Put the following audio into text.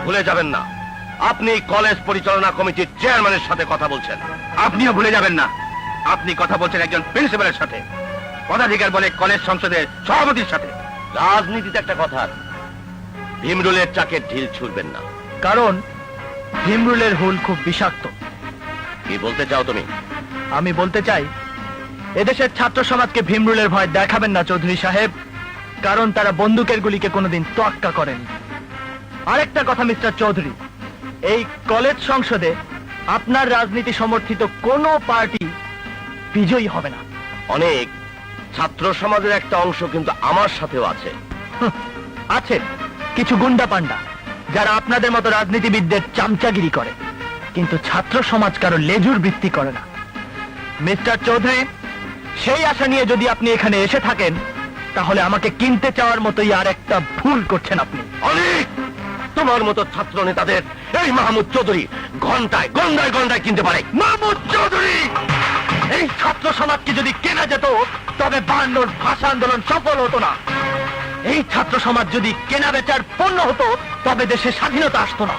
ভুলে যাবেন না আপনি কলেজ পরিচালনা কমিটির চেয়ারম্যানের সাথে কথা বলছেন। আপনিও ভুলে যাবেন না আপনি কথা বলছেন একজন প্রিন্সিপালের সাথে, পদাধিকার বলে কলেজ সংসদের সভাপতির সাথে। রাজনীতিতে একটা কথা, ভীমরুলের চাকে ঢিল ছুড়বেন না। কারণ ভীমরুলের হুল খুব বিষাক্ত। কি বলতে চাও তুমি? আমি বলতে চাই এদেশের ছাত্র সমাজকে ভীমরুলের ভয় দেখাবেন না চৌধুরী সাহেব, কারণ তারা বন্দুকের গুলিকে কোনোদিন তোয়াক্কা করেনি। আরেকটা কথা মিস্টার চৌধুরী, এই কলেজ সংসদে আপনার রাজনীতি সমর্থিত কোনো পার্টি বিজয়ী হবে না। অনেক ছাত্র সমাজের একটা অংশ কিন্তু আমার সাথেও আছে। আছে কিছু গুন্ডা পান্ডা যারা আপনাদের মতো রাজনীতিবিদদের চামচাগিরি করে, কিন্তু ছাত্র সমাজ কারো লেজুর বৃত্তি করে না। মিস্টার চৌধুরী, সেই আশা নিয়ে যদি আপনি এখানে এসে থাকেন তাহলে আমাকে কিনতে চাওয়ার মতোই আর একটা ভুল করছেন আপনি। অনেক তোমার মতো ছাত্র নেতাদের এই মাহমুদ চৌধুরী ঘন্টায় গন্ডায় গন্ডায় কিনতে পারে। মাহমুদ চৌধুরী, এই ছাত্র সমাজকে যদি কেনা যেত তবে 52 ভাষা আন্দোলন সফল হতো না। এই ছাত্র সমাজ যদি কেনা বেচার পণ্য হতো তবে দেশে স্বাধীনতা আসতো না।